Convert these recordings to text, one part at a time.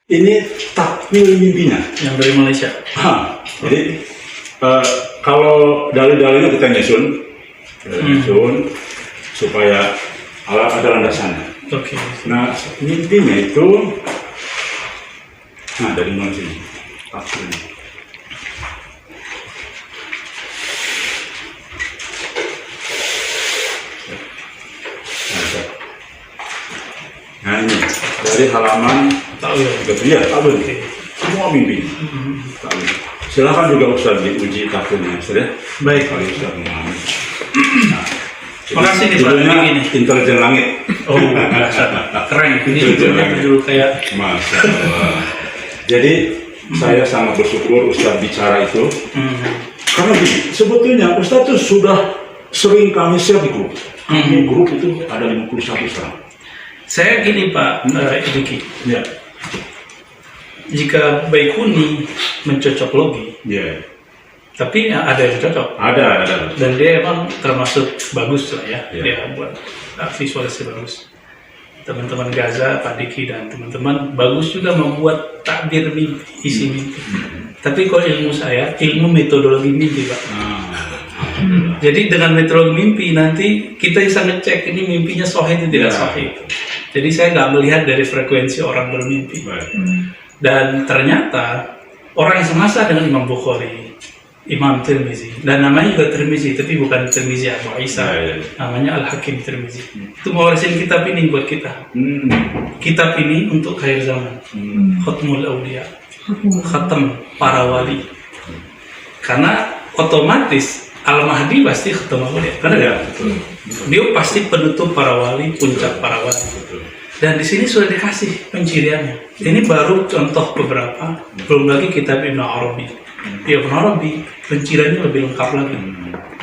Ini takwil mimpinya. Yang dari Malaysia. Jadi kalau dalil-dalilnya kita nyusun supaya ada landasannya. Oke. Nah, mimpinya itu dari mana sini? Takwilnya. Nah ini dari halaman Takwil. takwil. Semua mimpi. Takwil. Silakan juga Ustaz diuji takwilnya, sudah. Baik. Kalau Ustaz memahami. Nah, makasih nih Pak. judulnya Ini. Intelijen Langit. Oh, keren. Ini judulnya judul kayak. Masya Allah. Jadi saya sangat bersyukur Ustaz bicara itu. Karena gini, sebetulnya Ustaz itu sudah sering kami share di grup. Di grup itu ada 51 sekarang. Saya gini Pak Diki. Ya. Jika Baikuni mencocok logi, tapi ada yang cocok. Ada. Dan dia emang termasuk bagus lah ya. Ya. Dia buat visualisasi bagus. Teman-teman Gaza, Pak Diki dan teman-teman bagus juga membuat takbir mimpi, isi mimpi. Tapi kalau ilmu saya, ilmu metodologi mimpi Pak. Jadi dengan metodologi mimpi nanti kita bisa ngecek ini mimpinya sahih atau tidak sahih. Jadi saya nggak melihat dari frekuensi orang bermimpi. Dan ternyata orang yang semasa dengan Imam Bukhari, Imam Tirmizi, dan namanya juga Tirmizi, tapi bukan Tirmizi Abu Isa, namanya Al-Hakim Tirmizi. Itu mewarisin kitab ini buat kita. Kitab ini untuk akhir zaman. Khatmul Awliya, khatam para wali. Karena otomatis Al-Mahdi pasti khatam awliya. Karena dia pasti penutup para wali, puncak para wali. Dan di sini sudah dikasih penciriannya. Ini baru contoh beberapa, belum lagi kitab Ibn Arabi. Ibn Arabi penciriannya lebih lengkap lagi.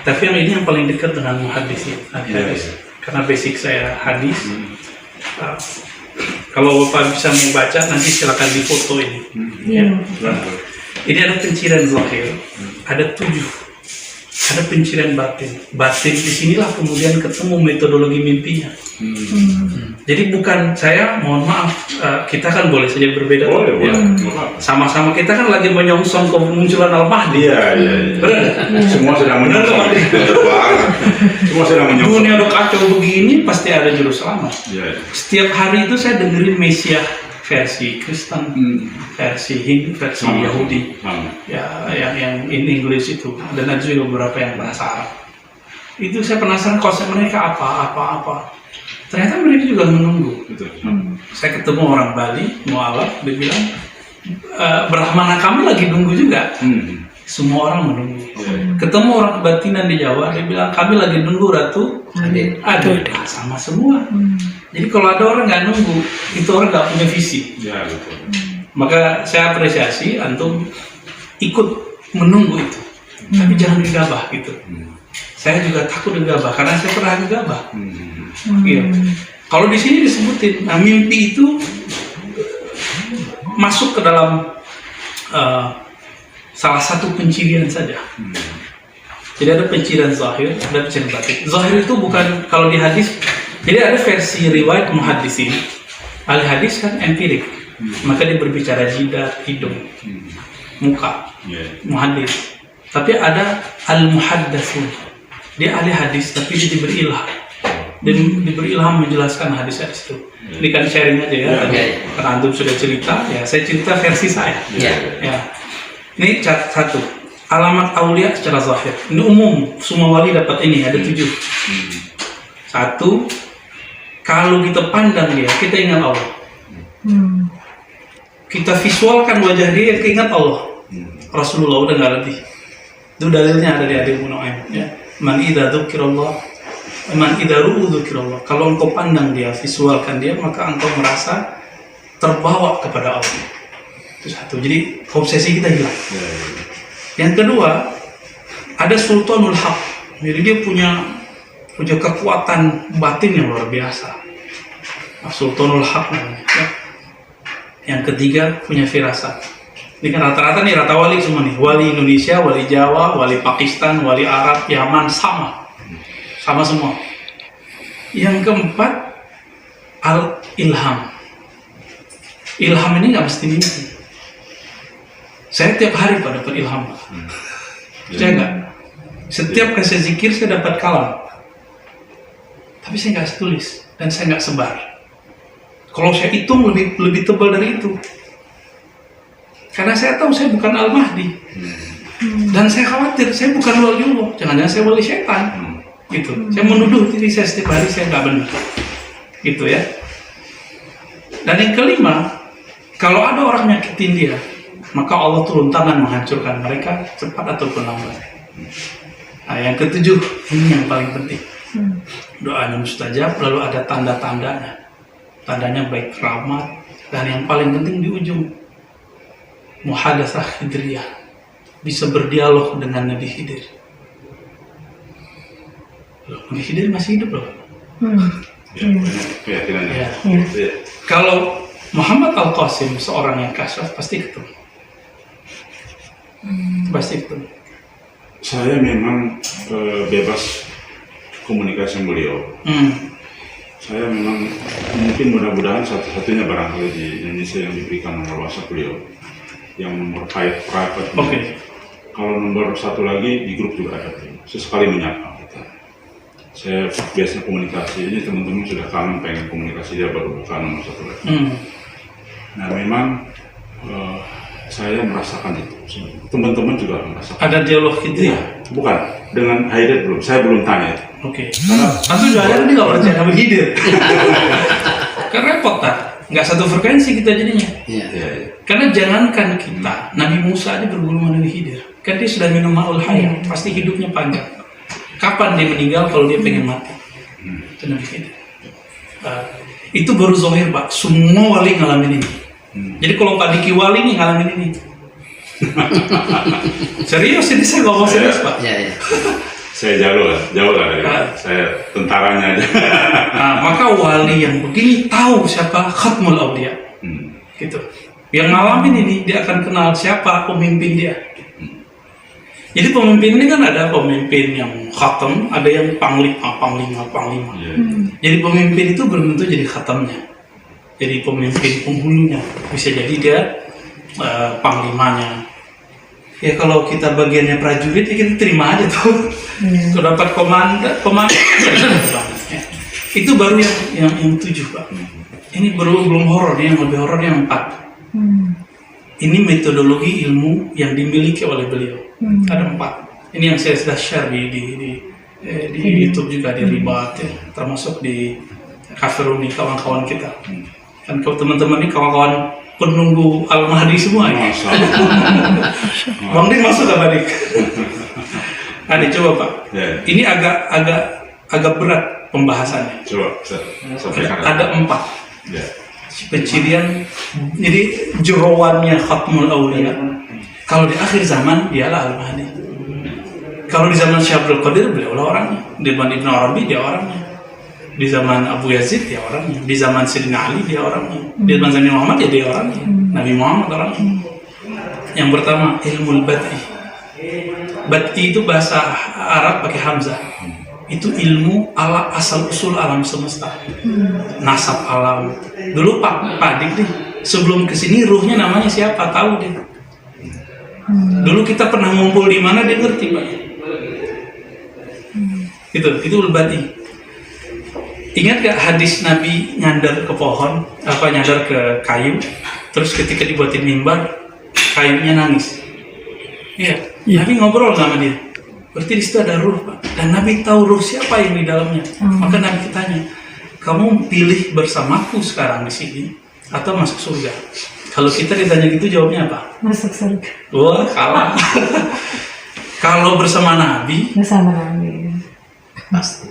Tapi yang ini yang paling dekat dengan hadis. Karena basic saya hadis. Kalau Bapak bisa membaca, nanti silakan difoto ini. Ini ada pencirian zahir, ada 7. Ada pencirian batin. Batin di sinilah kemudian ketemu metodologi mimpinya. Jadi bukan saya, mohon maaf, kita kan boleh saja berbeda. Sama-sama kita kan lagi menyongsong kemunculan Al-Mahdi. Semua sedang menyongsong. Semua sedang menyongsong. Dunia udah kacau begini, pasti ada juru selamat. Setiap hari itu saya dengerin Mesiah versi Kristen, versi Hindu, versi Yahudi, yang in English itu, dan ada juga beberapa yang bahasa Arab. Itu saya penasaran konsep mereka apa. Ternyata mereka juga menunggu. Saya ketemu orang Bali, mualaf, dia bilang, Brahmana kami lagi nunggu juga. Semua orang menunggu. Ketemu orang kebatinan di Jawa, dia bilang kami lagi nunggu Ratu Ada sama semua. Jadi kalau ada orang nggak nunggu, itu orang nggak punya visi. Maka saya apresiasi antum ikut menunggu itu, tapi jangan gegabah gitu. Saya juga takut gegabah karena saya pernah gegabah. Kalau di sini disebutin, mimpi itu masuk ke dalam salah satu pencirian saja. Jadi ada pencirian zahir, ada pencirian batin. Zahir itu bukan kalau di hadis. Jadi ada versi riwayat muhaddisin. Ahli hadis kan empirik. Maka dia berbicara jidat, hidung, muka, muhaddis. Tapi ada al-muhaddatsun. Dia ahli hadis tapi dia diberi ilham. Dia diberi ilham menjelaskan hadis-hadis itu. Ini kan sharing aja ya. Karena antum sudah cerita, ya saya cerita versi saya. Ini satu. Alamat aulia secara zahir. Ini umum, semua wali dapat ini, ada 7. Satu, kalau kita pandang dia, kita ingat Allah. Kita visualkan wajah dia, kita ingat Allah. Rasulullah udah nggak lebih. Itu dalilnya ada di hadis Mu'aim. Man idza dzukirallah, man idza ru'u dzukirallah. Kalau engkau pandang dia, visualkan dia, maka engkau merasa terbawa kepada Allah. Itu satu. Jadi obsesi kita hilang. Yang kedua, ada Sultanul Haq. Jadi dia punya kekuatan batin yang luar biasa. Sultanul Haq namanya. Yang ketiga, punya firasat. Ini kan rata-rata nih, rata wali semua nih. Wali Indonesia, wali Jawa, wali Pakistan, wali Arab, Yaman, sama semua. Yang keempat, al-ilham. ilham ini nggak mesti mimpi. Saya tiap hari Pak dapat ilham. Saya nggak. Setiap kali saya zikir saya dapat kalam. Tapi saya nggak tulis dan saya nggak sebar. Kalau saya hitung lebih tebal dari itu. Karena saya tahu saya bukan Al-Mahdi. Dan saya khawatir saya bukan waliullah. Jangan-jangan saya wali syaitan. Gitu. Saya menuduh diri saya setiap hari saya nggak benar. Gitu ya. Dan yang kelima, kalau ada orang nyakitin dia, maka Allah turun tangan menghancurkan mereka cepat ataupun lambat. Nah, yang ketujuh, ini yang paling penting. Doanya mustajab, lalu ada tanda-tandanya. Tandanya baik rahmat, dan yang paling penting di ujung, muhadatsah Khidriyah, bisa berdialog dengan Nabi Khidir. Loh, Nabi Khidir masih hidup loh. Ya, banyak keyakinannya. Ya. Ya. Kalau Muhammad Al-Qasim seorang yang kasyaf pasti ketemu. Pasti ketemu. Saya memang bebas komunikasi dengan beliau. Saya memang mungkin mudah-mudahan satu-satunya barangkali di Indonesia yang diberikan nomor WhatsApp beliau, yang nomor private. Oke. Kalau nomor satu lagi di grup juga ada. Sesekali menyapa. Saya biasanya komunikasi, ini teman-teman sudah kangen pengen komunikasi, dia baru buka nomor satu lagi. Nah memang saya merasakan itu, teman-teman juga merasakan. Ada dialog gitu ya? Bukan, dengan Haider belum, saya belum tanya itu. Oke. Langsung juga ada nih kalau percaya Nabi Khidir. Kan repot tak? Nggak satu frekuensi kita jadinya. Iya. Karena jangankan kita, Nabi Musa aja berguru sama Nabi Khidir. Kan dia sudah minum ma'ul hayat, pasti hidupnya panjang. Kapan dia meninggal kalau dia pengen mati? Itu Nabi Khidir. Itu baru zahir Pak, semua wali ngalamin ini. Jadi kalau Pak Diki wali nih ngalamin ini. Serius ini saya ngomong serius Pak. Iya. Saya jauh lah dari saya tentaranya aja. Nah, maka wali yang begini tahu siapa Khatmul Auliya. Gitu. Yang ngalamin ini dia akan kenal siapa pemimpin dia. Jadi pemimpin ini kan ada pemimpin yang khatam, ada yang panglima. Jadi pemimpin itu belum tentu jadi khatamnya. Jadi pemimpin penghulunya, bisa jadi dia panglimanya. Ya kalau kita bagiannya prajurit ya kita terima aja tuh. Kalau dapat komandan. Itu baru yang 7 Pak. Ini belum horor, yang lebih horor yang 4. Ini metodologi ilmu yang dimiliki oleh beliau. Ada 4. Ini yang saya sudah share di YouTube juga, di Ribat, ya. Termasuk di Kafiruni, kawan-kawan kita. Kan teman-teman ini kawan-kawan penunggu Al-Mahdi semua ya. Bang Dik masuk gak Bang Dik? Ada coba Pak. Ini agak berat pembahasannya. Coba sampaikan. Ada 4. Pencirian, jadi jeroannya Khatmul Auliya. Kalau di akhir zaman dialah Al-Mahdi. Kalau di zaman Syekh Abdul Qadir beliaulah orangnya. Di zaman Ibn Arabi dia orangnya. Di zaman Abu Yazid dia orangnya. Di zaman Sayyidina Ali dia orangnya. Di zaman Nabi Muhammad ya dia orangnya. Nabi Muhammad orangnya. Yang pertama ilmu Bad'i. Bad'i itu bahasa Arab pakai hamzah. Itu ilmu asal usul alam semesta. Nasab alam. Dulu Pak Dik nih sebelum kesini ruhnya namanya siapa tahu deh. Dulu kita pernah ngumpul di mana dia ngerti Pak. Itu Bad'i. Ingat gak hadis Nabi nyandar ke pohon, nyandar ke kayu, terus ketika dibuatin mimbar, kayunya nangis. Iya. Nabi ngobrol sama dia. Berarti di situ ada ruh Pak. Dan Nabi tahu ruh siapa yang di dalamnya. Maka Nabi tanya, kamu pilih bersamaku sekarang di sini atau masuk surga? Kalau kita ditanya gitu jawabnya apa? Masuk surga. Wah, kalah. Kalau bersama Nabi, Pasti.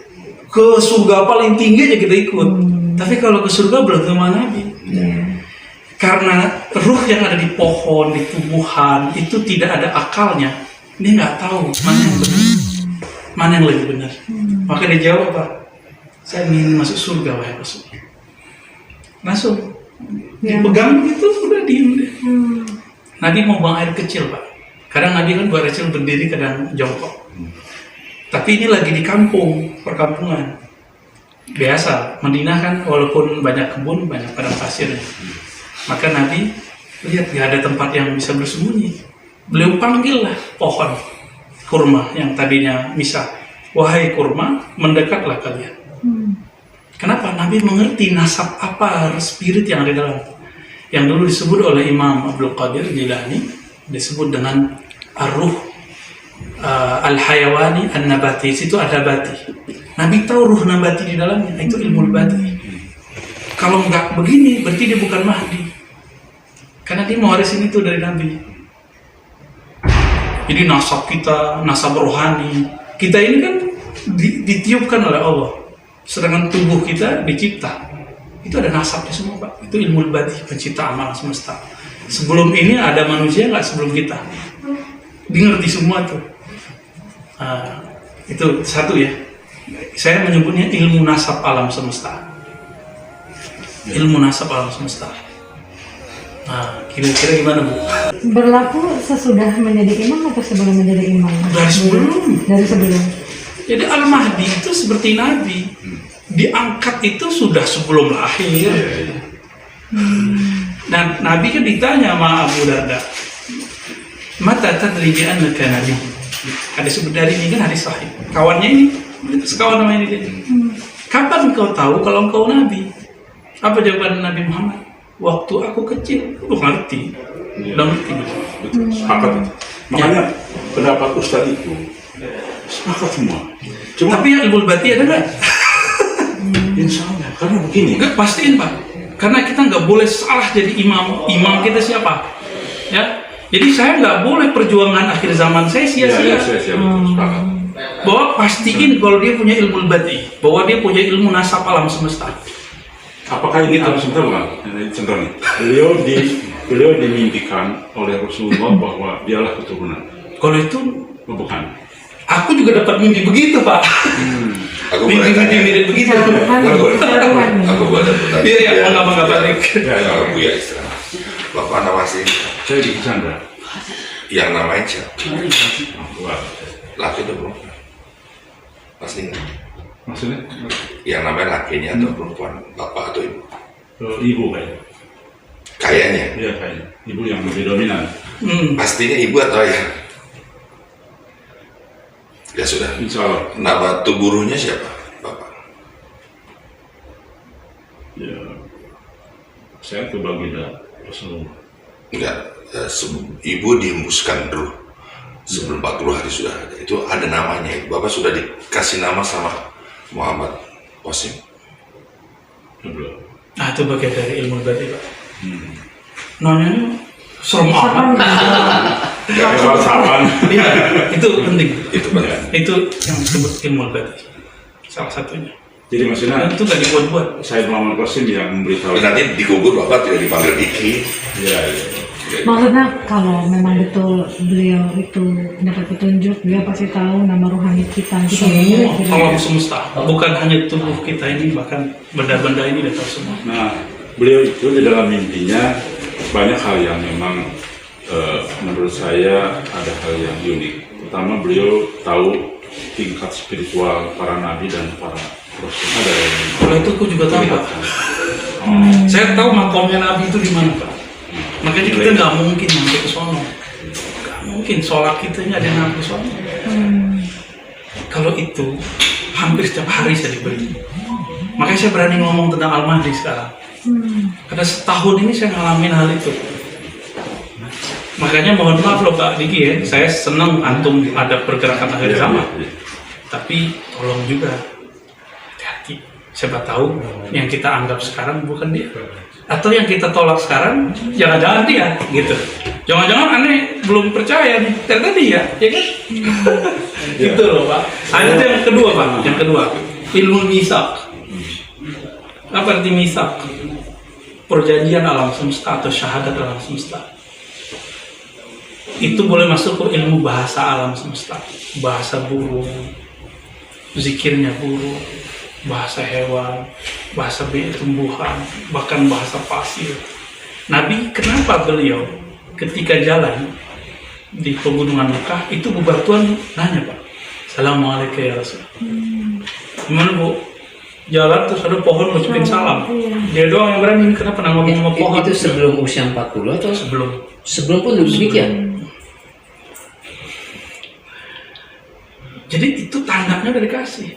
ke surga paling tinggi aja kita ikut. Tapi kalau ke surga belum sama Nabi. Karena ruh yang ada di pohon, di tumbuhan itu tidak ada akalnya. Dia nggak tahu mana yang benar, mana yang lebih benar. Maka dia jawab apa? Saya ingin masuk surga, wahai Rasul. Langsung dipegang gitu, udah diem deh. Nabi mau buang air kecil Pak. Kadang Nabi kan buang air kecil berdiri, kadang jongkok. Tapi ini lagi di kampung, perkampungan. Biasa, Madinah kan walaupun banyak kebun, banyak padang pasir. Maka Nabi lihat gak ada tempat yang bisa bersembunyi. Beliau panggillah pohon kurma yang tadinya misah. Wahai kurma, mendekatlah kalian. Kenapa? Nabi mengerti nasab apa spirit yang ada dalam. Yang dulu disebut oleh Imam Abdul Qadir Jilani, disebut dengan ar-ruh al-hayawani an-nabati. Situ ada bati. Nabi tahu ruh nabati di dalamnya, itu ilmu bati. Kalau nggak begini, berarti dia bukan Mahdi. Karena dia mewarisin itu dari Nabi. Jadi nasab kita, nasab rohani, kita ini kan ditiupkan oleh Allah. Sedangkan tubuh kita dicipta. Itu ada nasabnya semua, Pak. Itu ilmu badi, pencipta amal semesta. Sebelum ini ada manusia nggak sebelum kita? Dia ngerti semua tuh. Itu satu ya. Saya menyebutnya ilmu nasab alam semesta. Ilmu nasab alam semesta. Kira-kira gimana, Bu? Berlaku sesudah menjadi imam atau sebelum menjadi imam? Dari sebelum. Dari sebelum. Jadi Al-Mahdi itu seperti Nabi. Diangkat itu sudah sebelum lahir. Dan Nabi kan ditanya sama Abu Darda, mata tadri bi annaka nabi. Hadis dari ini kan hadis sahih. Kawannya ini, sekawan nama ini dia. Kapan kau tahu kalau engkau nabi? Apa jawaban Nabi Muhammad? Waktu aku kecil, lu ngerti. Udah ngerti. Betul, sepakat itu. Makanya pendapat Ustadz itu sepakat semua. Tapi yang ilmu bati ada nggak? Insya Allah, karena begini. Enggak, pastiin Pak. Karena kita nggak boleh salah jadi imam. Imam kita siapa? Ya. Jadi saya nggak boleh perjuangan akhir zaman saya sia-sia. Sepakat. Bahwa pastiin kalau dia punya ilmu bati, bahwa dia punya ilmu nasab alam semesta. Apakah ini alam semesta bukan? Contoh nih, beliau dimimpikan oleh Rasulullah bahwa dialah keturunan. Kalau itu, Bukan. aku juga dapat mimpi begitu Pak. Aku boleh Mimpi tanya. mirip begitu. Aku boleh bertanya. Iya, nggak balik. Kalau Buya istirahat. Bapak nama sih Saya di Chandra. yang namanya siapa? Wah, Laki atau perempuan? Pasti nggak. maksudnya Yang namanya lakinya atau perempuan? Bapak atau ibu? ibu kayaknya. Kayaknya. Iya kayaknya. Ibu yang lebih dominan. Pastinya ibu atau ayah? Ya sudah. Insya Allah. Nama tuburunya siapa? Bapak. Ya, saya ke Baginda Rasulullah. Enggak. Ibu dihembuskan dulu. Sebelum 40 hari sudah ada. Itu ada namanya. Bapak sudah dikasih nama sama Muhammad Qasim. Belum. Nah, itu bagian dari ilmu bati Pak. Namanya serem amat. Ya, sawan. Iya, itu penting. Itu penting. Itu yang disebut ilmu bati. Salah satunya. Jadi maksudnya Dan itu gak dibuat-buat. saya Muhammad Qasim yang memberitahu. Nanti dikubur Bapak tidak dipanggil Diki. Iya. Maksudnya kalau memang betul beliau itu dapat petunjuk, beliau pasti tahu nama rohani kita. Semua alam semesta, bukan hanya tubuh kita ini, bahkan benda-benda ini dia tahu semua. Nah, beliau itu di dalam mimpinya banyak hal yang memang menurut saya ada hal yang unik. Pertama, beliau tahu tingkat spiritual para nabi dan para rasul. Ada yang Kalau itu aku juga tahu Pak. Saya tahu makomnya nabi itu di mana Pak. Makanya kita nggak mungkin sampai ke sono. Nggak mungkin sholat kita ini ada yang sampai sono. Kalau itu hampir setiap hari saya diberi. Makanya saya berani ngomong tentang Al-Mahdi sekarang. Karena setahun ini saya ngalamin hal itu. Makanya mohon maaf loh Pak Diki ya, saya senang antum ada pergerakan akhir zaman. Tapi tolong juga hati-hati. Siapa tahu yang kita anggap sekarang bukan dia. Atau yang kita tolak sekarang jangan-jangan dia gitu. Jangan-jangan aneh belum percaya nih, ternyata dia, ya kan? Gitu loh Pak. Ada yang kedua Pak, yang kedua ilmu misak. Apa arti misak? Perjanjian alam semesta atau syahadat alam semesta. Itu boleh masuk ke ilmu bahasa alam semesta, bahasa burung, zikirnya burung, bahasa hewan, bahasa tumbuhan, bahkan bahasa pasir. Nabi kenapa beliau ketika jalan di pegunungan Mekah itu bebatuan nanya Pak, Assalamualaikum ya Rasul. Gimana Bu? jalan terus ada pohon ngucapin salam. Dia doang yang berani, karena pernah ngomong sama pohon. Itu sebelum usia 40 atau sebelum pun demikian? Jadi itu tandanya udah dikasih.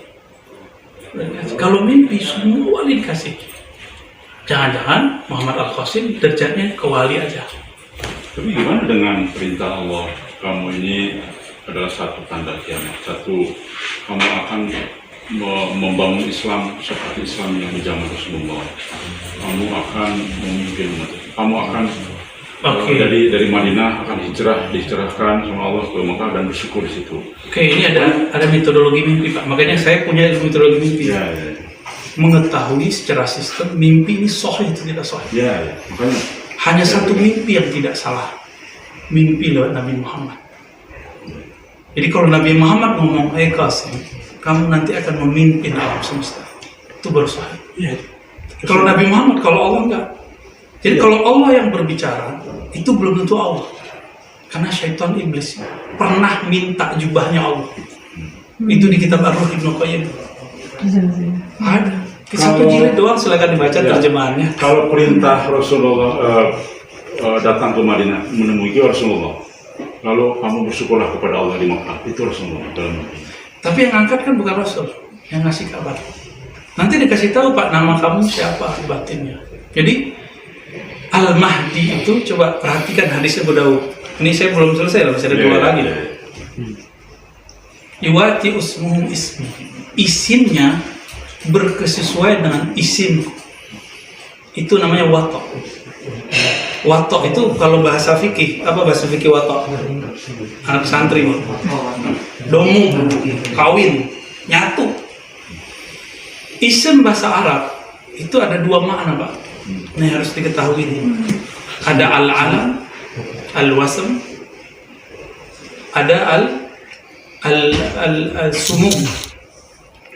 Kalau mimpi semua dikasih. Jangan-jangan Muhammad Al-Qasim derajatnya ke wali aja. Tapi gimana dengan perintah Allah? Kamu ini adalah satu tanda kiamat. Satu, kamu akan membangun Islam seperti Islam yang di zaman Rasulullah. Kamu akan memimpin umat. Kamu akan dari Madinah akan dihijrahkan sama Allah ke Mekah dan bersyukur di situ. Oke, ini ada metodologi mimpi, Pak. Makanya saya punya metodologi mimpi. Ya. Mengetahui secara sistem mimpi ini sahih atau tidak sahih. Ya. Makanya Hanya satu mimpi yang tidak salah. Mimpi lewat Nabi Muhammad. Jadi kalau Nabi Muhammad ngomong, Qasim, kamu nanti akan memimpin alam semesta. Itu baru sahih. ya. Kalau Nabi Muhammad, kalau Allah enggak. Jadi kalau Allah yang berbicara, itu belum tentu Allah. Karena syaitan iblis pernah minta jubahnya Allah. Itu di kitab Ar-Ruh Ibnu Qayyim. Ada. Satu jilid doang, silakan dibaca terjemahannya. Kalau perintah Rasulullah datang ke Madinah menemui Rasulullah, lalu kamu bersyukurlah kepada Allah di Makkah, itu Rasulullah dalam mimpi. Tapi yang angkat kan bukan Rasul, yang ngasih kabar. Nanti dikasih tahu, Pak, nama kamu siapa batinnya. Jadi Al-Mahdi itu, coba perhatikan hadis Abu Daud. Ini saya belum selesai, masih ada dua lagi. Iwati usmuhum ismi. Isimnya berkesesuaian dengan isim. Itu namanya watok. Watok itu kalau bahasa fikih, apa bahasa fikih watok? Anak santri. Domu, kawin, nyatu. Isim bahasa Arab itu ada dua makna, Pak. Ini harus diketahui nih. Ada al-alam, al-wasm, ada al-sumum.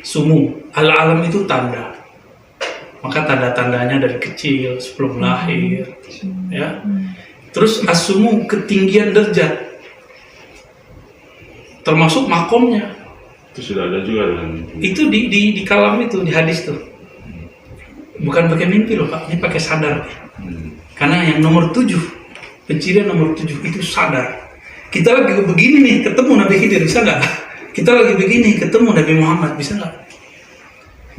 Sumum. Al-alam itu tanda. Maka tanda-tandanya dari kecil sebelum lahir, ya. Terus as-sumum, ketinggian derajat. Termasuk makomnya. Itu sudah ada juga dalam Itu di kalam itu, di hadis tuh. Bukan pakai mimpi loh, Pak, ini pakai sadar. Karena yang nomor 7, pencirian nomor 7 itu sadar. Kita lagi begini nih, ketemu Nabi Khidir, bisa nggak? Kita lagi begini, ketemu Nabi Muhammad, bisa nggak?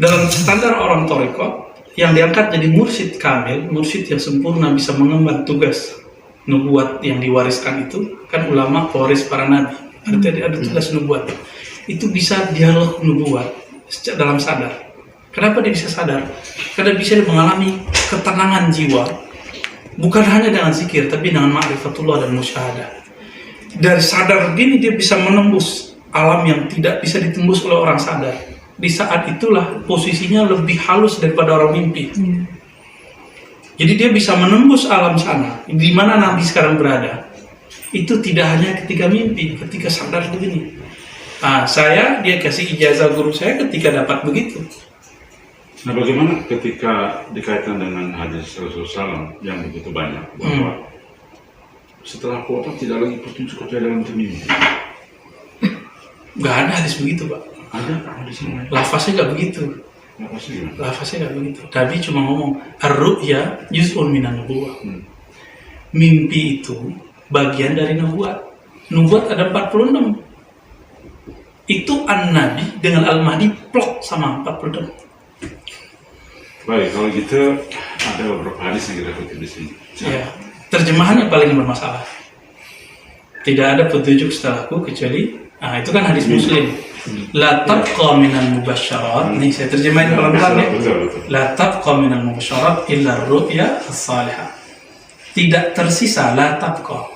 Dalam standar orang Thariqah, yang diangkat jadi mursyid kamil, mursyid yang sempurna bisa mengemban tugas nubuat yang diwariskan itu, kan ulama pewaris para nabi. Ada tugas nubuat. Itu bisa dialog nubuat dalam sadar. Kenapa dia bisa sadar? Karena bisa mengalami ketenangan jiwa, bukan hanya dengan zikir, tapi dengan ma'rifatullah dan musyahadah. Dari sadar begini dia bisa menembus alam yang tidak bisa ditembus oleh orang sadar. Di saat itulah posisinya lebih halus daripada orang mimpi. Jadi dia bisa menembus alam sana, di mana Nabi sekarang berada. Itu tidak hanya ketika mimpi, ketika sadar begini. Dia kasih ijazah guru saya ketika dapat begitu. Nah, bagaimana ketika dikaitkan dengan hadis Rasulullah SAW yang begitu banyak bahwa setelah wafat tidak lagi petunjuk kecuali dalam mimpi? Gak ada hadis begitu, Pak. Ada hadis yang lain. Lafaznya gak begitu. Lafaznya gak begitu. Nabi cuma ngomong ar-ru'ya juz'un minan nubuwah. Mimpi itu bagian dari nubuat. Nubuat ada 46. Itu an-nabi dengan al-mahdi plok sama 46. Baik, kalau gitu ada beberapa hadis yang kita kutip di sini. Ya, terjemahannya paling bermasalah. Tidak ada petunjuk setelahku kecuali, itu kan hadis Muslim. La tabqa minal mubasyarat. Nih saya terjemahin pelan-pelan ya. La tabqa minal mubasyarat illa ru'ya as-salihah. Tidak tersisa la tabqa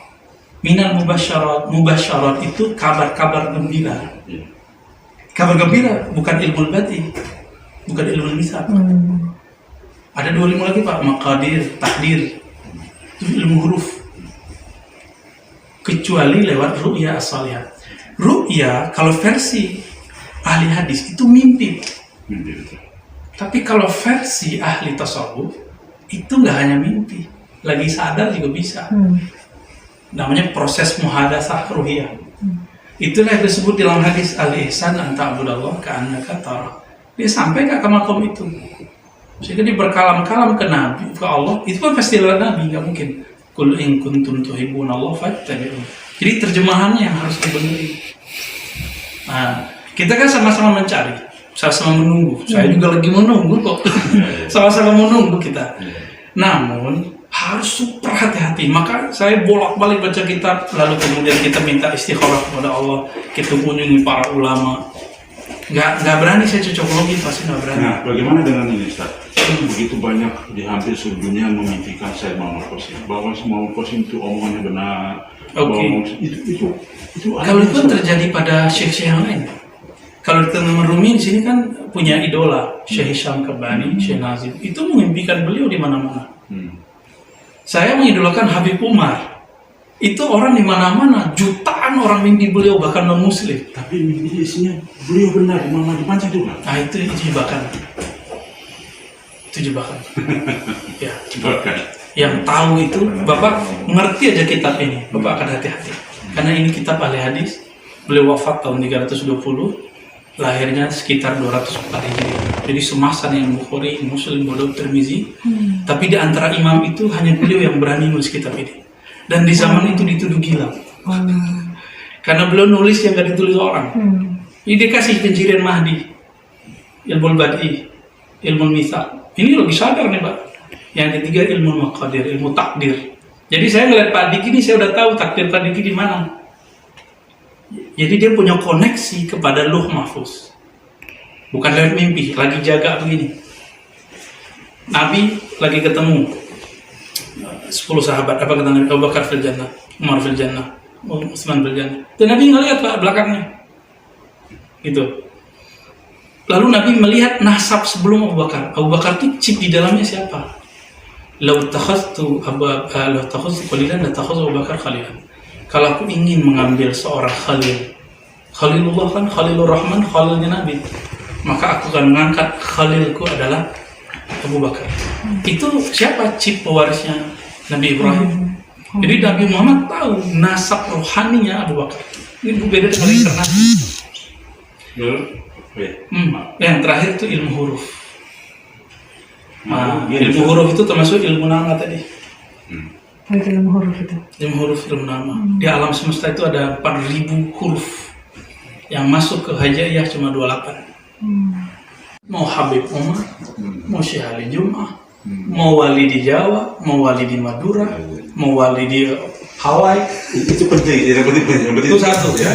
minal mubasyarat. Mubasyarat itu kabar-kabar gembira. Kabar gembira bukan ilmu badi, bukan ilmu misal. Ada 2 ilmu lagi, Pak, maqadir, takdir. Itu ilmu huruf. Kecuali lewat ru'ya as-salihah. Ru'ya kalau versi ahli hadis itu mimpi. Tapi kalau versi ahli tasawuf itu nggak hanya mimpi, lagi sadar juga bisa. Namanya proses muhadatsah ruhiyah. Itulah yang disebut dalam hadis al-ihsan an ta'budallah ka'annaka tarah Dia sampai nggak ke makom itu. Sehingga dia berkalam-kalam ke Nabi, ke Allah, itu kan pasti adalah Nabi, nggak mungkin. Qul in kuntum tuhibbunallah fattabi'un. Jadi terjemahannya yang harus dibenerin. Nah, kita kan sama-sama mencari, sama-sama menunggu. Saya juga lagi menunggu kok. Sama-sama menunggu kita. Namun harus super hati-hati. Maka saya bolak-balik baca kitab, lalu kemudian kita minta istikharah kepada Allah, kita kunjungi para ulama. Nggak berani saya cocok logi, pasti nggak berani. Nah, bagaimana dengan ini, Ustaz? Begitu banyak di hampir seluruh dunia memimpikan Said Muhammad Qasim, bahwa Muhammad Qasim itu omongannya benar. Oke. Itu Kalau itu kan terjadi pada syekh-syekh yang lain. Kalau di teman Rumi di sini kan punya idola, Syekh Hisham Kebani, Syekh Nazim. Itu mengimpikan beliau di mana-mana. Saya mengidolakan Habib Umar. Itu orang di mana-mana, jutaan orang mimpi beliau, bahkan non-muslim. Tapi mimpi isinya beliau benar, Imam Mahdi panjang juga. Nah itu jebakan. Itu jebakan. Ya. Jebakan. Yang tahu itu, Bapak ngerti aja kitab ini, Bapak akan hati-hati. Karena ini kitab ahli hadis. Beliau wafat tahun 320, lahirnya sekitar 204 Hijriah. Jadi semasa yang Bukhari, Muslim, Abu Tirmizi. Tapi di antara imam itu hanya beliau yang berani nulis kitab ini. Dan di zaman itu dituduh gila. Karena beliau nulis yang gak ditulis orang. Ini dikasih pencirian Mahdi, ilmu badi, ilmu mithaq. Ini lebih sadar nih Pak. Yang ketiga ilmu maqadir, ilmu takdir. Jadi saya ngeliat Pak Diki ini, saya udah tahu takdir Pak Diki di mana. Jadi dia punya koneksi kepada Lauh Mahfuz. Bukan lewat mimpi, lagi jaga begini. Nabi lagi ketemu 10 sahabat, apa kata Nabi? Abu Bakar fil jannah, Umar fil jannah, Utsman fil jannah. Dan Nabi ngelihat Pak belakangnya. Gitu. Lalu Nabi melihat nasab sebelum Abu Bakar. Abu Bakar itu chip di dalamnya siapa? Lau takhaztu qalilan la takhaztu Abu Bakar khalilan. Kalau aku ingin mengambil seorang khalil, Khalilullah kan Khalilur Rahman, khalilnya Nabi, maka aku akan mengangkat khalilku adalah Abu Bakar. Itu siapa? Chip pewarisnya Nabi Ibrahim. Jadi Nabi Muhammad tahu nasab rohaninya Abu Bakar. Ini berbeda dengan inkarnasi. Yang terakhir itu ilmu huruf. Ilmu huruf itu termasuk ilmu nama tadi. Ilmu huruf itu. Ilmu huruf, ilmu nama. Di alam semesta itu ada 4.000 huruf. Yang masuk ke hajaiyah cuma 28. Mau Habib Umar, mau Syekh Ali Jum'ah, mau wali di Jawa, mau wali di Madura, mau wali di Hawaii. Itu penting, yang penting. Itu satu. Ya.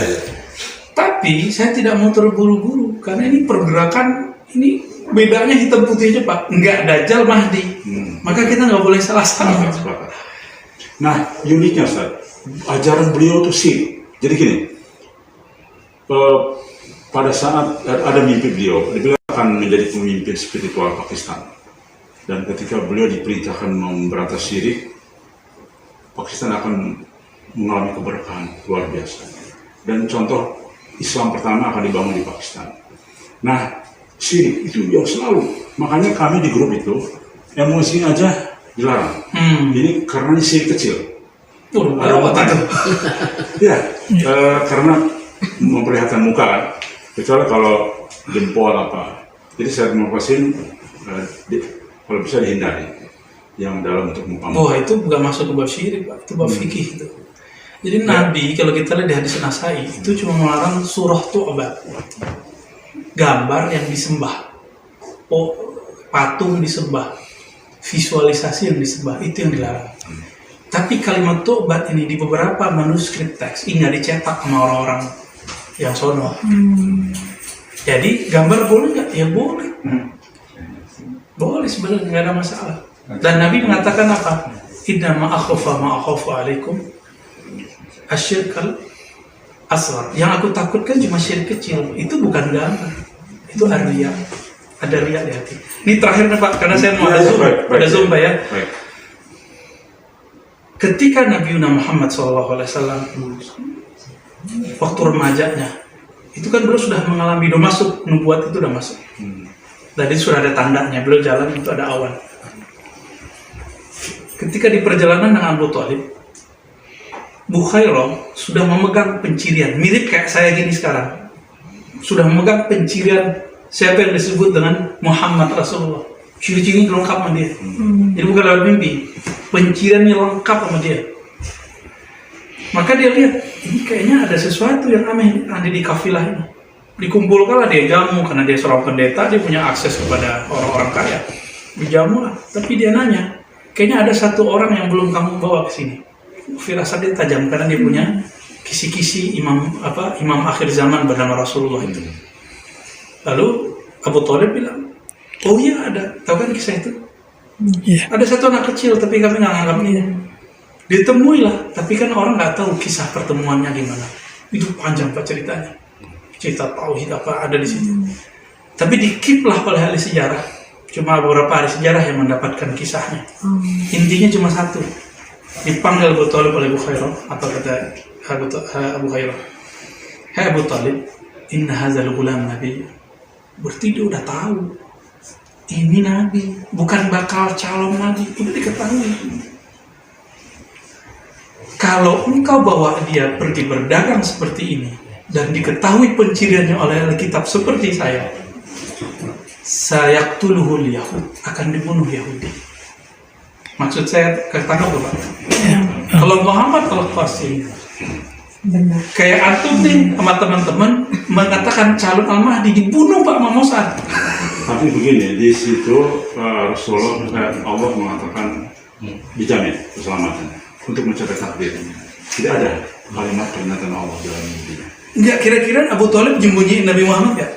Tapi saya tidak mau terburu-buru karena ini pergerakan ini bedanya hitam putih aja Pak, nggak Dajjal Mahdi. Maka kita nggak boleh salah-salah. Nah, uniknya Ustaz, ajaran beliau itu sih. Jadi gini, pada saat ada mimpi beliau akan menjadi pemimpin spiritual Pakistan. Dan ketika beliau diperintahkan memberantas syirik, Pakistan akan mengalami keberkahan luar biasa. Dan contoh Islam pertama akan dibangun di Pakistan. Nah, syirik itu yang selalu. Makanya kami di grup itu emosi aja dilarang. Ini karena ini syirik kecil. Ada otak. Ya, karena memperlihatkan muka kan. Kecuali kalau jempol apa. Jadi saya mau pasien kalau bisa dihindari yang dalam untuk muka. Oh itu bukan masuk ke bab syirik Pak, itu bab fikih itu. Jadi Nabi kalau kita lihat di hadis Nasai itu cuma melarang surah tu'bad, gambar yang disembah, patung disembah, visualisasi yang disembah, itu yang dilarang. Tapi kalimat tu'bad ini di beberapa manuskrip teks ini dicetak sama orang-orang yang sono. Jadi gambar boleh nggak? Ya boleh. Boleh sebenarnya, nggak ada masalah. Dan Nabi mengatakan apa? Inna ma'akhafu alaikum asyirkal asghar. Yang aku takutkan cuma syirik kecil. Itu bukan gambar. Itu riya. Ada riya di hati. Ini terakhir nih Pak, karena saya mau ada zoom Pak ya. Ketika Nabi Muhammad SAW waktu remajanya, itu kan beliau sudah mengalami, udah masuk, nubuat itu udah masuk. Tadi sudah ada tandanya, beliau jalan itu ada awan. Ketika di perjalanan dengan Abu Thalib, Bukhairah sudah memegang pencirian, mirip kayak saya gini sekarang. Sudah memegang pencirian siapa yang disebut dengan Muhammad Rasulullah. Ciri-ciri lengkap sama dia. Jadi bukan lewat mimpi, penciriannya lengkap sama dia. Maka dia lihat, ini kayaknya ada sesuatu yang aneh ada di kafilah ini. Dikumpulkanlah dia jamu, karena dia seorang pendeta, dia punya akses kepada orang-orang kaya. Dijamu lah, tapi dia nanya, kayaknya ada satu orang yang belum kamu bawa ke sini. Firasat dia tajam, karena dia punya kisi-kisi imam akhir zaman bernama Rasulullah itu. Lalu Abu Thalib bilang, oh iya ada, tahu kan kisah itu? Ada satu anak kecil, tapi kami nggak nganggap dia. Ditemuilah, tapi kan orang nggak tahu kisah pertemuannya gimana. Itu panjang Pak ceritanya. Cerita tauhid apa ada di situ. Tapi di-keep lah oleh ahli sejarah. Cuma beberapa ahli sejarah yang mendapatkan kisahnya. Intinya cuma satu. Dipanggil Abu Thalib oleh Abu Khairah. Apa kata Abu Khairah? Hai Abu Thalib, inna hadzal ghulam nabi. Berarti dia udah tahu. Ini nabi, bukan bakal calon nabi. Udah diketahui. Kalau engkau bawa dia pergi berdagang seperti ini dan diketahui penciriannya oleh Alkitab seperti saya yaqtuluhul Yahud, akan dibunuh Yahudi. Maksud saya ketangkap Pak. Kalau Muhammad kalau pasti Benar. kayak antum nih sama teman-teman mengatakan calon Al-Mahdi dibunuh Pak Mamosad. Tapi begini, di situ Rasulullah Allah mengatakan dijamin keselamatannya untuk mencapai takdirnya. Tidak ada kalimat peringatan Allah dalam mimpinya. Enggak, kira-kira Abu Thalib menyembunyiin Nabi Muhammad ya?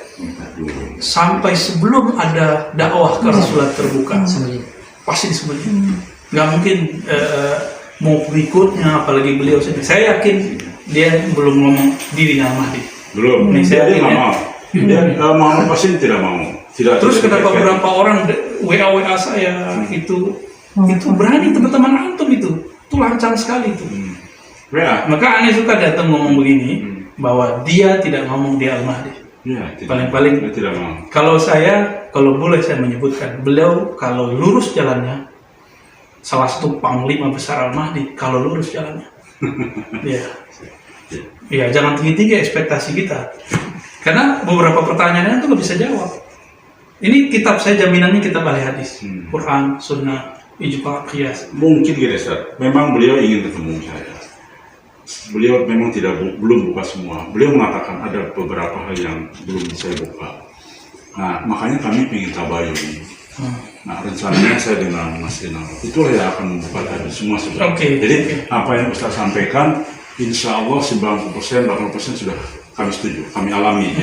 Sampai sebelum ada dakwah ke Rasulullah terbuka, pasti disembunyiin. Nggak mungkin mau berikutnya, apalagi beliau sendiri. Saya yakin dia belum ngomong dirinya Al-Mahdi. Belum. Nih, saya Dia nggak yakin, mau. Dia Muhammad pasti tidak mau. Terus kenapa beberapa orang WA saya itu berani teman-teman antum itu lancang sekali itu. Ya. Maka aneh suka datang ngomong begini bahwa dia tidak ngomong dia Al-Mahdi. Ya, Paling-paling dia tidak mau. kalau boleh saya menyebutkan, beliau kalau lurus jalannya salah satu panglima besar Al-Mahdi kalau lurus jalannya. Ya, jangan tinggi-tinggi ekspektasi kita. Karena beberapa pertanyaannya itu nggak bisa jawab. Ini kitab saya jaminannya kitab ahli hadis, Quran, Sunnah, Ijma, Qiyas. Mungkin gini, Ustaz. Memang beliau ingin ketemu saya. Beliau memang belum buka semua. Beliau mengatakan ada beberapa hal yang belum saya buka. Nah, makanya kami ingin tabayun. Nah, rencananya saya dengan Mas Rinal, itulah yang akan membuka tadi semua sudah. Jadi apa yang Ustaz sampaikan, insya Allah 90%, 80% sudah kami setuju, kami alami.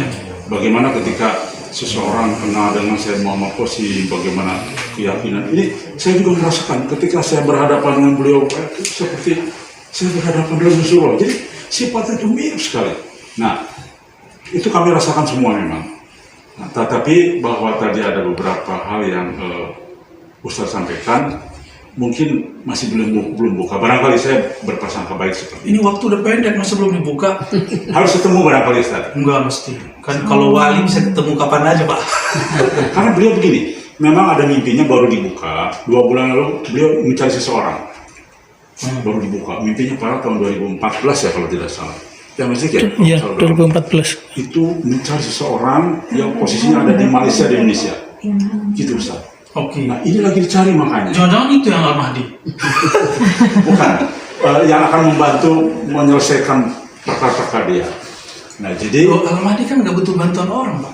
Bagaimana ketika seseorang kenal dengan saya Muhammad Qasim, bagaimana keyakinan ini, saya juga merasakan ketika saya berhadapan dengan beliau seperti saya berhadapan dengan Rasulullah. Jadi sifatnya itu mirip sekali. Nah, itu kami rasakan semua memang. Nah, tetapi bahwa tadi ada beberapa hal yang Ustaz sampaikan, mungkin masih belum buka. Barangkali saya berprasangka baik seperti Ini waktu udah pendek, masa belum dibuka? harus ketemu barangkali Ustaz. Enggak mesti. Kan kalau wali bisa ketemu kapan aja Pak. Karena beliau begini, memang ada mimpinya baru dibuka. 2 bulan lalu beliau mencari seseorang. Baru dibuka. Mimpinya pada tahun 2014 ya kalau tidak salah. Ya masih ya? Iya, 2014. Itu mencari seseorang yang posisinya ada di Malaysia di Indonesia. Gitu Ustaz. Oke. Nah ini lagi dicari makanya. Jangan-jangan itu yang Al-Mahdi. Bukan. Yang akan membantu menyelesaikan perkara-perkara dia. Nah jadi Al-Mahdi kan nggak butuh bantuan orang Pak.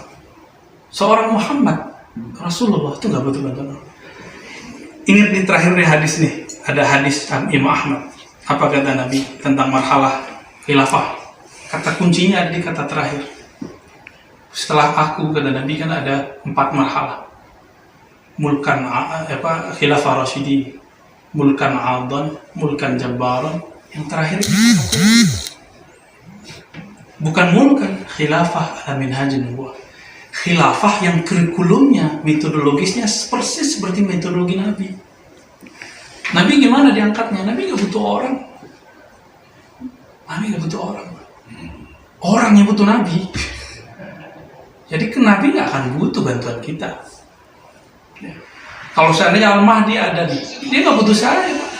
Seorang Muhammad Rasulullah itu nggak butuh bantuan orang. Ingat nih terakhir nih hadis nih. Ada hadis Imam Ahmad. Apa kata Nabi tentang marhalah khilafah? Kata kuncinya ada di kata terakhir. Setelah aku, kata Nabi, kan ada 4 marhalah. Mulkan khilafah Rasyidi, mulkan adhan, mulkan jabbaran. Yang terakhir bukan mulkan, khilafah ala minhajin nubuwah. Khilafah yang kurikulumnya, metodologisnya persis seperti metodologi Nabi. Nabi gimana diangkatnya? Nabi nggak butuh orang. Nabi nggak butuh orang. Orang yang butuh Nabi. Jadi Nabi nggak akan butuh bantuan kita. Ya. Kalau seandainya Al-Mahdi ada nih, dia nggak butuh saya, Pak.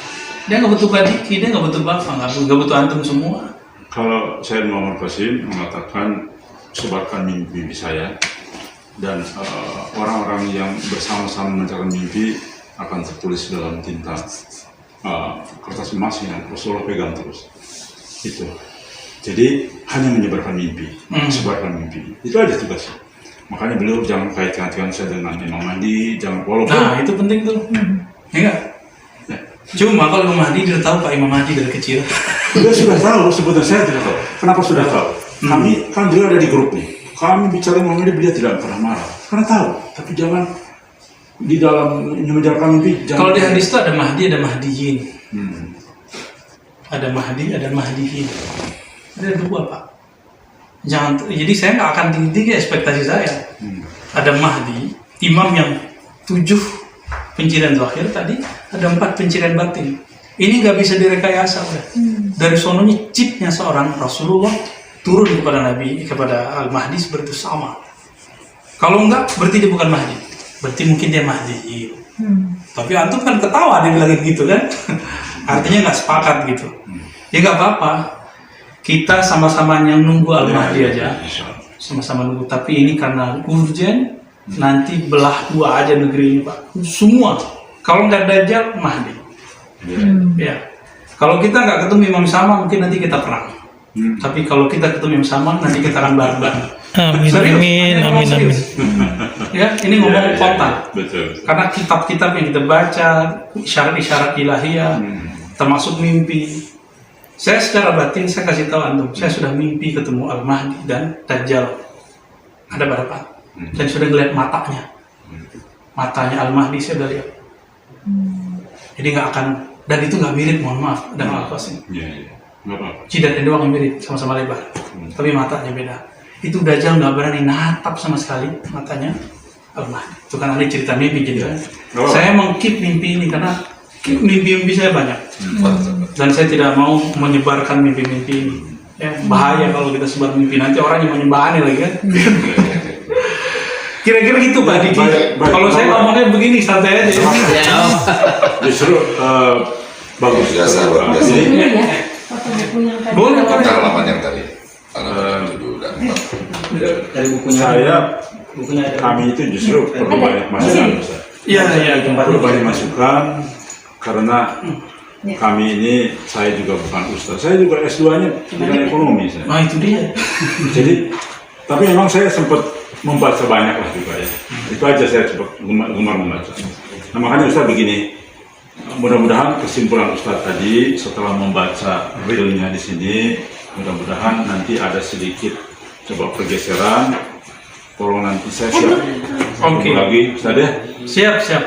Dia nggak butuh Badiki, dia nggak butuh Bapak, nggak butuh antum semua. kalau saya Muhammad Qasim mengatakan sebarkan mimpi saya, dan orang-orang yang bersama-sama menceritakan mimpi akan tertulis dalam tinta kertas emas yang Rasulullah pegang terus. Itu. Jadi hanya menyebarkan mimpi, sebarkan mimpi. Itu aja tugasnya. Makanya beliau jangan kaitkan saya dengan Imam Mahdi, jangan walaupun. Nah, itu penting tuh. Iya. Ya. Cuma kalau Imam Mahdi dia tahu Pak Imam Mahdi dari kecil. Dia sudah tahu, sebetulnya saya tidak tahu. Kenapa sudah tahu? Kami kan beliau ada di grup nih. Kami bicara Imam Mahdi, beliau tidak pernah marah. Karena tahu, tapi jangan di dalam menyebarkan mimpi. Kalau di hadis itu ada Mahdi, ada Mahdiyin. Hmm. Ada Mahdi, ada Mahdiyin. Ada dua Pak. Jangan. Jadi saya nggak akan tinggi ekspektasi saya. Ada Mahdi, imam yang 7 pencirian zahir tadi, ada 4 pencirian batin. Ini nggak bisa direkayasa udah. Dari sononya chipnya seorang Rasulullah turun kepada Nabi, kepada Al-Mahdi seperti itu sama. Kalau enggak, berarti dia bukan Mahdi. Berarti mungkin dia Mahdi. Tapi antum kan ketawa dia bilang gitu kan. Artinya nggak sepakat gitu. Ya nggak apa-apa. Kita sama-sama yang nunggu Al-Mahdi aja. Sama-sama nunggu. Tapi ini karena urgen, nanti belah dua aja negeri ini Pak. Semua. Kalau nggak Dajjal, Mahdi. Ya. Kalau kita nggak ketemu imam sama, mungkin nanti kita perang. Tapi kalau kita ketemu imam sama, nanti kita akan bareng-bareng. Amin, Serius? amin, Ini ngomong amin, serius. Ya, ini ngomong kontak. Betul. Karena kitab-kitab yang kita baca, isyarat-isyarat ilahiyah, termasuk mimpi. Saya secara batin, saya kasih tahu antum, saya sudah mimpi ketemu Al-Mahdi dan Dajjal. Ada berapa? Dan sudah lihat matanya. Matanya Al-Mahdi saya sudah lihat. Jadi nggak akan, dan itu nggak mirip, mohon maaf, dengan Al-Qasim. Iya. Nggak apa-apa. Jidatnya doang yang mirip, sama-sama lebar. Tapi matanya beda. Itu Dajjal nggak berani natap sama sekali matanya Al-Mahdi. Itu kan ada cerita mimpi gitu kan. Saya mengkeep mimpi ini karena mimpi-mimpi saya banyak. Dan saya tidak mau menyebarkan mimpi-mimpi ini. Ya, bahaya kalau kita sebar mimpi, nanti orang yang menyembah aneh lagi kan. Kira-kira gitu Pak Diki. Baik. Kalau saya ngomongnya begini, santai aja. Justru bagus. Biasa, luar biasa. Ini Ini ya, foto buku yang tadi. Boleh, Pak. Halaman yang tadi. Halaman 7 dan 4. Dari bukunya. saya, kami itu justru perlu banyak masukan. Ustaz. Iya, iya. Perlu banyak masukan karena kami ini, saya juga bukan ustaz, saya juga S2-nya bidang ekonomi saya. Nah itu dia. Jadi, tapi memang saya sempat membaca banyak lah juga ya. Itu aja saya sempat gemar membaca. Nah makanya Ustaz begini, mudah-mudahan kesimpulan Ustaz tadi setelah membaca realnya di sini, mudah-mudahan nanti ada sedikit coba pergeseran. Tolong nanti saya siap. Oke. Lagi Ustaz ya. Siap.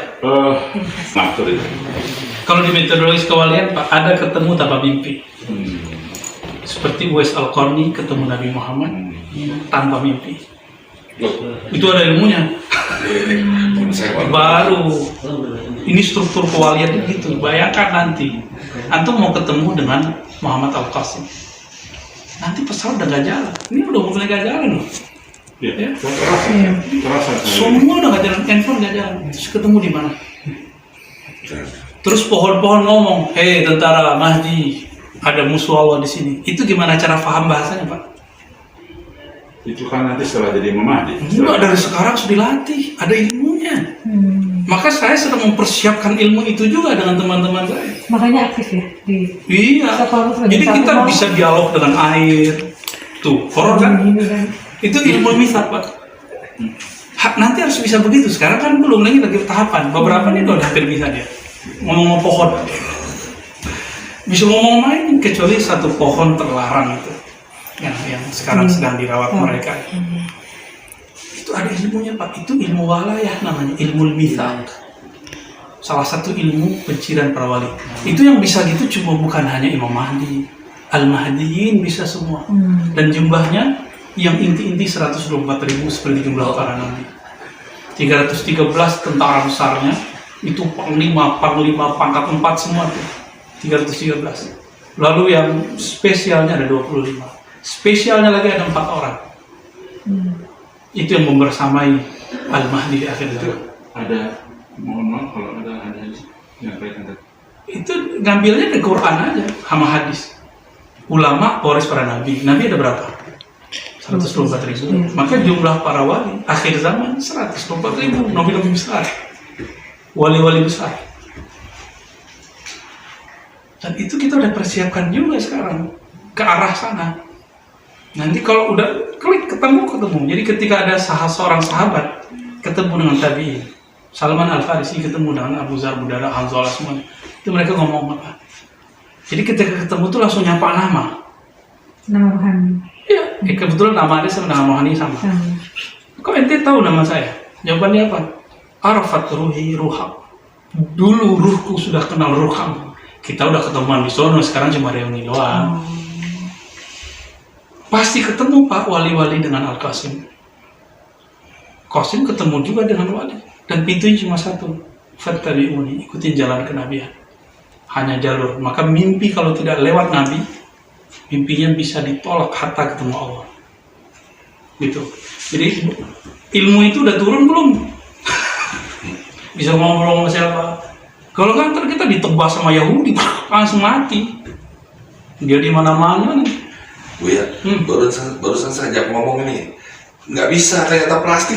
Maaf sorry. Kalau di metodologi kewalian Pak, ada ketemu tanpa mimpi. Seperti Uwais Al-Qarni ketemu Nabi Muhammad tanpa mimpi. Itu ada ilmunya. Baru ini struktur kewalian gitu. Bayangkan nanti antum mau ketemu dengan Muhammad Al-Qasim. Nanti pesawat udah gak jalan. Ini udah mulai gak jalan loh. Ya, terasa. Semua udah gak jalan, handphone gak jalan. Terus ketemu di mana? Terus pohon-pohon ngomong, hei tentara Mahdi, ada musuh Allah di sini. Itu gimana cara paham bahasanya Pak? Itu kan nanti setelah jadi Imam Mahdi. Enggak, dari sekarang sudah dilatih, ada ilmunya. Maka saya sedang mempersiapkan ilmu itu juga dengan teman-teman saya. Makanya aktif ya di Iya, sekolah. jadi kita bisa dialog dengan air. Tuh, horor kan? Gini kan. Itu ilmu misal Pak. Nanti harus bisa begitu. Sekarang kan belum lagi tahapan. Beberapa nih udah hampir bisa dia. Ngomong pohon. Bisa ngomong main kecuali satu pohon terlarang itu. Yang sekarang sedang dirawat mereka. Itu ada ilmunya Pak. Itu ilmu walayah namanya, ilmu mithaq. Salah satu ilmu penciran para wali. Itu yang bisa gitu cuma bukan hanya Imam Mahdi. Al-Mahdiyin bisa semua. Dan jumlahnya yang inti-inti 124.000 seperti jumlah para nabi. 313 tentara besarnya itu panglima pangkat 4 semua tuh. 313. Lalu yang spesialnya ada 25. Spesialnya lagi ada 4 orang. Itu yang membersamai Al-Mahdi di akhir zaman. Ada, mohon maaf kalau ada hadis yang kaitan tadi. Itu ngambilnya ke Quran aja sama hadis. Ulama pewaris para nabi. Nabi ada berapa? 124.000. Iya. Maka jumlah para wali akhir zaman 124.000, nabi-nabi besar, wali-wali besar. Dan itu kita udah persiapkan juga sekarang ke arah sana. Nanti kalau udah klik ketemu. Jadi ketika ada seorang sahabat ketemu dengan tabi'in, Salman Al-Farisi ketemu dengan Abu Dzar, Budara, Hanzalah semua, itu mereka ngomong apa? Jadi ketika ketemu tuh langsung nyapa nama. Nama rohani. Iya, kebetulan nama dia sama nama rohani sama. Kok ente tahu nama saya? Jawabannya apa? Arafat ruhi ruham. Dulu ruhku sudah kenal ruham. Kita udah ketemuan di sono, sekarang cuma reuni doang. Pasti ketemu Pak wali-wali dengan Al-Qasim. Qasim ketemu juga dengan wali. Dan pintunya cuma satu. Fattabi'uni, ikutin jalan kenabian. Hanya jalur. Maka mimpi kalau tidak lewat Nabi, mimpinya bisa ditolak hatta ketemu Allah. Gitu. Jadi ilmu itu udah turun belum? Bisa ngobrol sama siapa? Kalau kan ntar kita ditebas sama Yahudi, langsung mati. Dia di mana-mana nih. Buya, barusan saya ngomong ini, nggak bisa ternyata plastik.